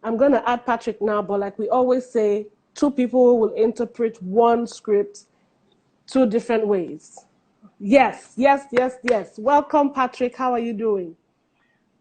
I'm going to add Patrick now, but like we always say, two people will interpret one script two different ways. Yes. Welcome, Patrick. How are you doing?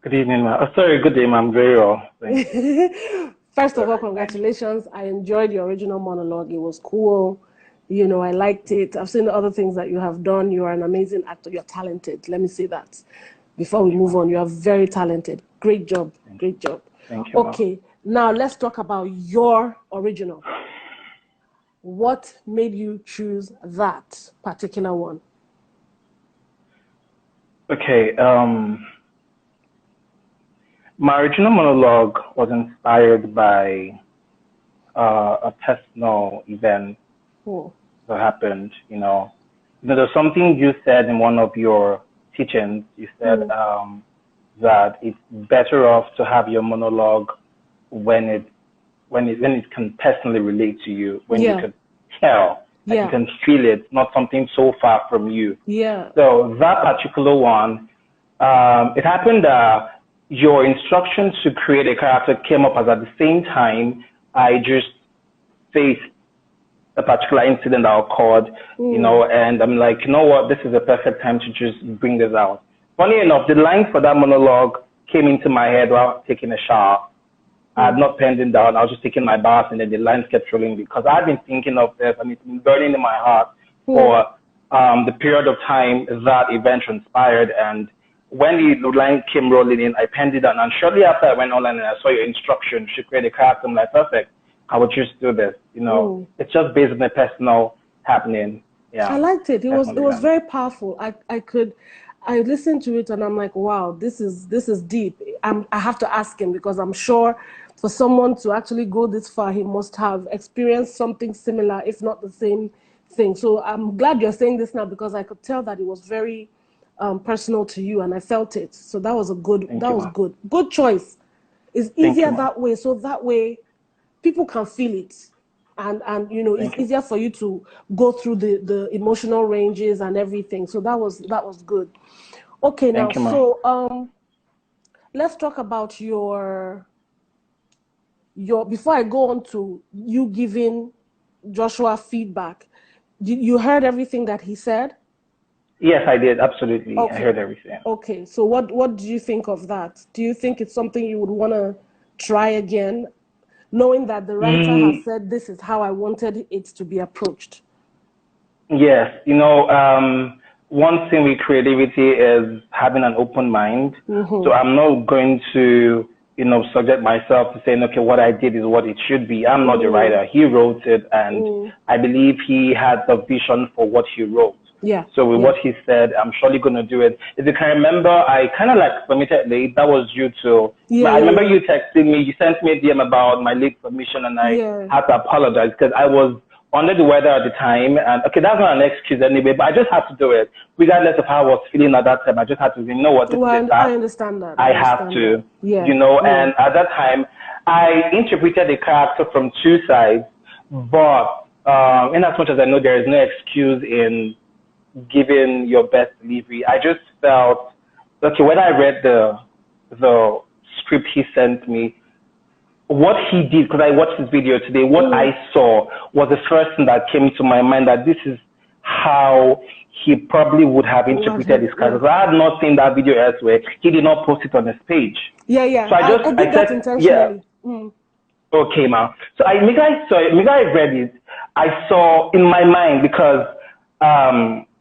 Good evening, ma'am. Oh, sorry, good day, ma'am. Very well. Thank you. First of all, congratulations. I enjoyed your original monologue. It was cool. You know, I liked it. I've seen the other things that you have done. You are an amazing actor. You're talented. Let me say that. Before we move on, you are very talented. Great job. Great job. Thank you, okay, now let's talk about your original. What made you choose that particular one? Okay, my original monologue was inspired by a personal event that happened, there's something you said in one of your teachings. You said that it's better off to have your monologue when it can personally relate to you, when you can tell, like you can feel it, not something so far from you. Yeah. So that particular one, it happened that your instructions to create a character came up as at the same time I just faced a particular incident that occurred, and I'm like, you know what, this is the perfect time to just bring this out. Funny enough, the line for that monologue came into my head while taking a shower. I had not penned it down. I was just taking my bath, and then the lines kept rolling because I've been thinking of this, and it's been burning in my heart for the period of time that event transpired. And when the line came rolling in, I penned it down. And shortly after, I went online and I saw your instructions to create a character. I'm like, perfect. I would just do this. It's just based on a personal happening. Yeah, I liked it. It was very powerful. I listened to it and I'm like, wow, this is deep. I have to ask him because I'm sure for someone to actually go this far, he must have experienced something similar, if not the same thing. So I'm glad you're saying this now because I could tell that it was very personal to you, and I felt it. So that was good choice. It's easier that way. So that way, people can feel it. And it's easier for you to go through the emotional ranges and everything. So that was good. Okay, now so let's talk about your before I go on to you giving Joshua feedback. You heard everything that he said? Yes, I did. Absolutely. Okay. I heard everything. Okay, so what do you think of that? Do you think it's something you would want to try again, knowing that the writer has said this is how I wanted it to be approached? Yes. One thing with creativity is having an open mind. So I'm not going to, subject myself to saying, okay, what I did is what it should be. I'm not the writer. He wrote it, and I believe he had the vision for what he wrote. Yeah. So with what he said, I'm surely going to do it. If you can remember, I kind of submitted late. That was due to, I remember you texting me, you sent me a DM about my late submission, and I had to apologize because I was under the weather at the time. And okay, that's not an excuse anyway, but I just had to do it. Regardless of how I was feeling at that time, I just had to, what, this is a task. I understand that. I have to, and at that time, I interpreted the character from two sides, but in as much as I know there is no excuse in giving your best delivery, I just felt, okay, when I read the script he sent me, what he did, because I watched this video today, what I saw was the first thing that came to my mind, that this is how he probably would have interpreted his character. I had not seen that video elsewhere. He did not post it on his page. Yeah. So I did that intentionally. Okay, ma'am. So I read it, I saw in my mind, because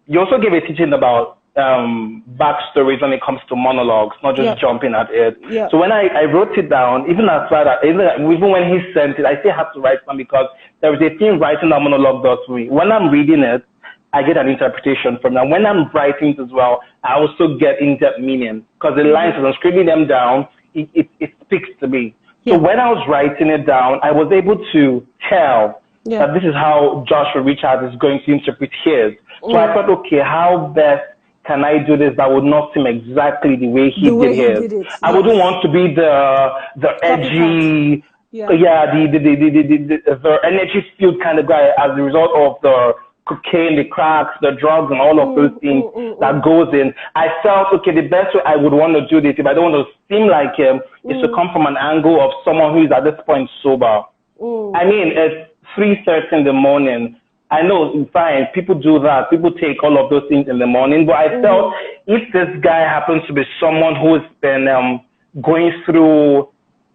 you also gave a teaching about backstories when it comes to monologues, not just jumping at it. Yeah. So when I wrote it down, even when he sent it, I still had to write one because there is a thing writing that monologue does for me. When I'm reading it, I get an interpretation from that. When I'm writing it as well, I also get in-depth meaning because the lines, as I'm scribbling them down, it speaks to me. So when I was writing it down, I was able to tell that this is how Joshua Richard is going to interpret his. So I thought, okay, how best can I do this that would not seem exactly the way he did his? I wouldn't want to be the edgy, the energy-filled kind of guy as a result of cocaine, the cracks, the drugs, and all of those things that goes in. I felt, okay, the best way I would want to do this, if I don't want to seem like him, is to come from an angle of someone who is at this point sober. I mean, it's 3:30 in the morning. I know, fine, people do that. People take all of those things in the morning. But I felt if this guy happens to be someone who's been going through,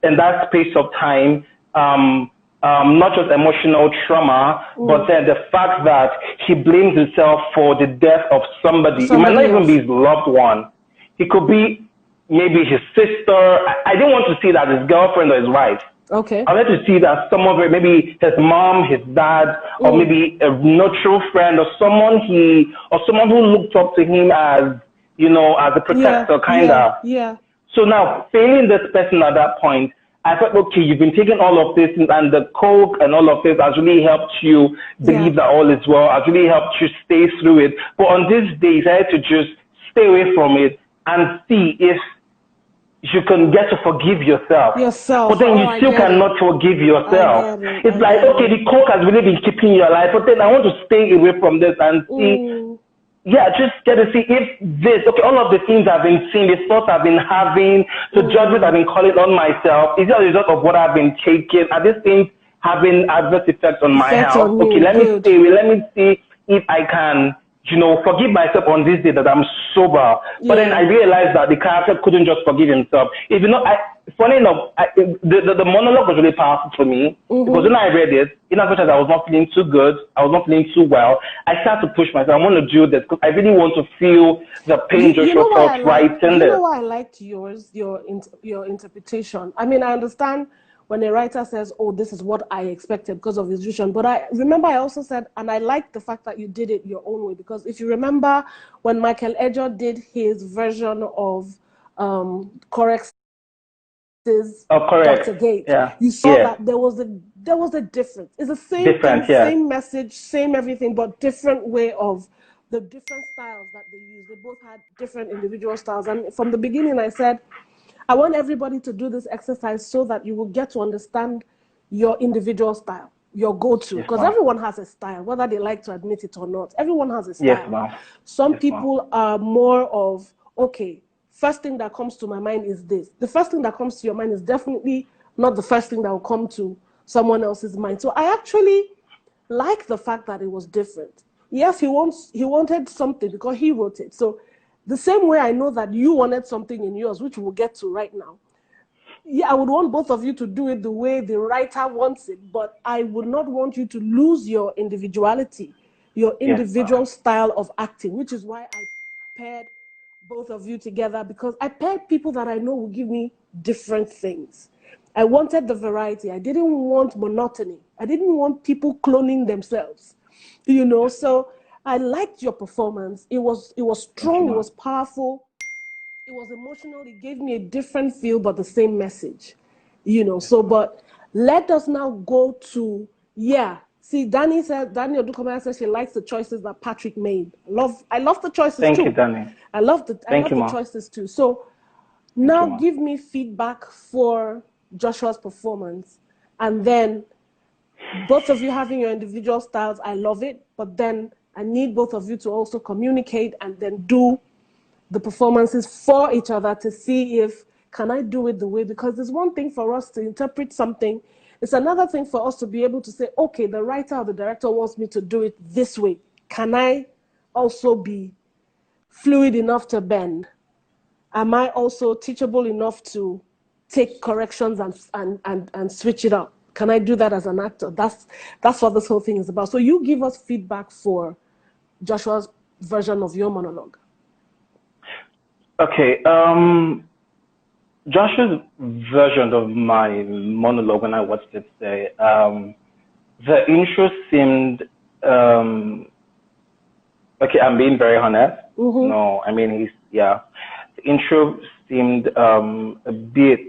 in that space of time, not just emotional trauma, but then the fact that he blames himself for the death of somebody. It might not even be his loved one. It could be maybe his sister. I didn't want to see that his girlfriend or his wife. Okay. I wanted to see that someone, maybe his mom, his dad, or maybe a neutral friend, or someone who looked up to him as, you know, as a protector, kinda. Yeah. So now, failing this person at that point, I thought, okay, you've been taking all of this, and the coke and all of this has really helped you believe that all is well, has really helped you stay through it. But on these days, I had to just stay away from it and see if you can get to forgive yourself. But then you still cannot forgive yourself. It's like, okay, the coke has really been keeping you alive, but then I want to stay away from this and see. Yeah, just get to see if this, okay, all of the things I've been seeing, the thoughts I've been having, the judgment I've been calling on myself, is that a result of what I've been taking? Are these things having adverse effects on my health? Okay, let me see if I can, you know, forgive myself on this day that I'm sober. But then I realized that the character couldn't just forgive himself. If you know, funny enough, the monologue was really powerful for me, because when I read it, in as much as I was not feeling too good, I was not feeling too well, I started to push myself. I want to do this because I really want to feel the pain Joshua felt writing this. You know why I liked your interpretation? I mean, I understand when a writer says, oh, this is what I expected because of his vision. But I remember I also said, and I liked the fact that you did it your own way, because if you remember when Michael Edger did his version of Correct Dr. Gates, you saw that there was a difference. It's the same thing, same message, same everything, but different way of the different styles that they use. They both had different individual styles. And from the beginning, I said, I want everybody to do this exercise so that you will get to understand your individual style, your go-to, because everyone has a style, whether they like to admit it or not. Everyone has a style. Some people are more of, okay, first thing that comes to my mind is this. The first thing that comes to your mind is definitely not the first thing that will come to someone else's mind. So I actually like the fact that it was different. Yes, he wanted something because he wrote it. So the same way I know that you wanted something in yours, which we'll get to right now. Yeah, I would want both of you to do it the way the writer wants it, but I would not want you to lose your individuality, your individual style of acting, which is why I paired both of you together, because I paired people that I know will give me different things. I wanted the variety. I didn't want monotony. I didn't want people cloning themselves, you know, so I liked your performance. It was strong, it was powerful, it was emotional, it gave me a different feel, but the same message, you know. So, but let us now go to, see, Danny Odukomaya says she likes the choices that Patrick made. I love the choices too. Thank you, Danny. I love the choices too. So now give me feedback for Joshua's performance, and then both of you having your individual styles. I love it, but then I need both of you to also communicate and then do the performances for each other to see if, can I do it the way, because there's one thing for us to interpret something. It's another thing for us to be able to say, okay, the writer or the director wants me to do it this way. Can I also be fluid enough to bend? Am I also teachable enough to take corrections and switch it up? Can I do that as an actor? That's what this whole thing is about. So you give us feedback for Joshua's version of your monologue. Okay. Joshua's version of my monologue, when I watched it today, the intro seemed, okay, I'm being very honest. No, I mean, the intro seemed a bit,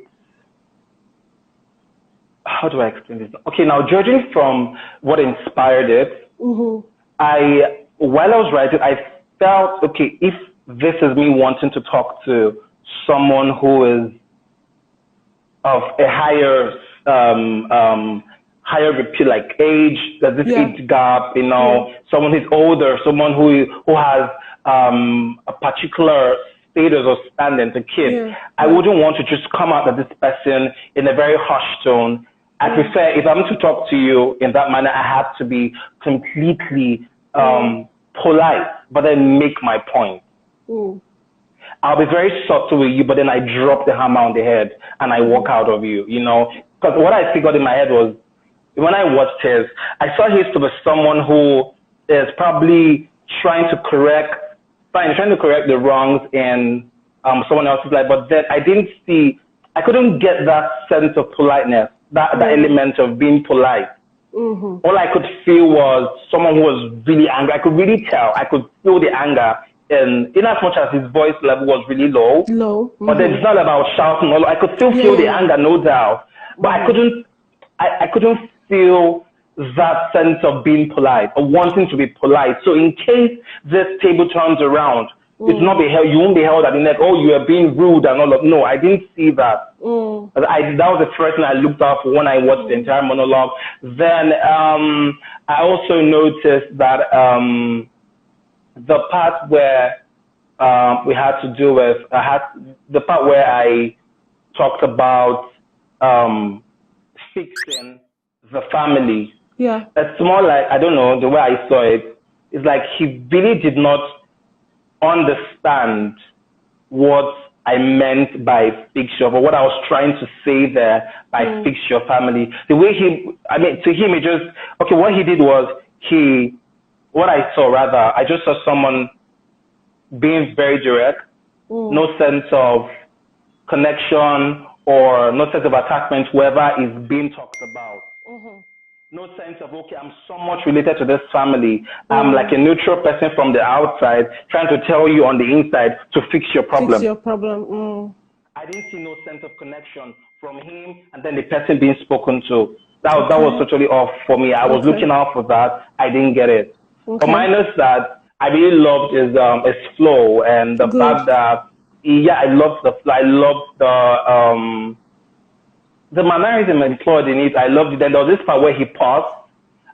how do I explain this? Okay, now judging from what inspired it, while I was writing, I felt, okay, if this is me wanting to talk to someone who is of a higher higher repeat, like age, there's this age gap, you know, someone who's older, someone who has a particular status or standing to keep. I wouldn't want to just come out of this person in a very harsh tone. I prefer, if I'm to talk to you in that manner, I have to be completely polite, but then make my point. I'll be very subtle with you, but then I drop the hammer on the head and I walk out of you, you know. Because what I figured in my head was, when I watched his, I saw his to be someone who is probably trying to correct the wrongs in someone else's life, but then I couldn't get that sense of politeness, that element of being polite. All I could feel was someone who was really angry. I could really tell. I could feel the anger, in as much as his voice level was really low. But then it's not about shouting. I could still feel the anger, no doubt. But I couldn't feel that sense of being polite or wanting to be polite. So in case this table turns around, it's not you won't be held at the neck. Oh, you are being rude and all of. No, I didn't see that. That was the first thing I looked out for when I watched the entire monologue. Then I also noticed that the part where we had to do with the part where I talked about fixing the family. It's more like, I don't know, the way I saw it, it's like he really did not understand what I meant by fix your, or what I was trying to say there by fix your family. The way to him, it just, okay, what he did was, what I saw rather, I just saw someone being very direct, no sense of connection or no sense of attachment, whoever is being talked about. No sense of, okay, I'm so much related to this family. I'm like a neutral person from the outside trying to tell you on the inside to fix your problem. I didn't see no sense of connection from him and then the person being spoken to. That was totally off for me. I was looking out for that. I didn't get it. But minus that, I really loved his flow and the fact that, I loved the mannerism employed in it. I loved it. Then there was this part where he paused.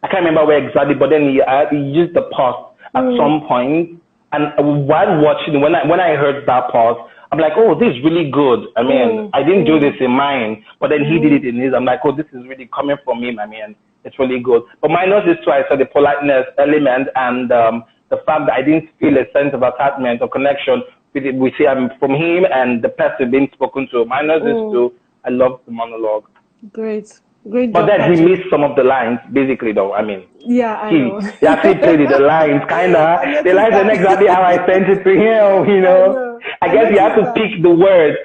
I can't remember where exactly, but then he used the pause at some point. And while watching, when I heard that pause, I'm like, oh, this is really good. I mean, I didn't do this in mine, but then he did it in his. I'm like, oh, this is really coming from him. I mean, it's really good. But minus this too, I saw the politeness element and the fact that I didn't feel a sense of attachment or connection with him from him and the person being spoken to. Minus this too. I love the monologue. Great but then he missed some of the lines, basically, though. I mean, I know. He actually played the lines, kind of. The lines are exactly how I sent it to him, you know. I guess you have to pick the words.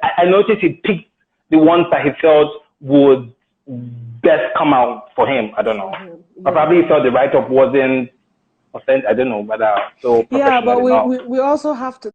I noticed he picked the ones that he felt would best come out for him. I don't know. But probably he felt the write-up wasn't authentic. I don't know, but so yeah, but we also have to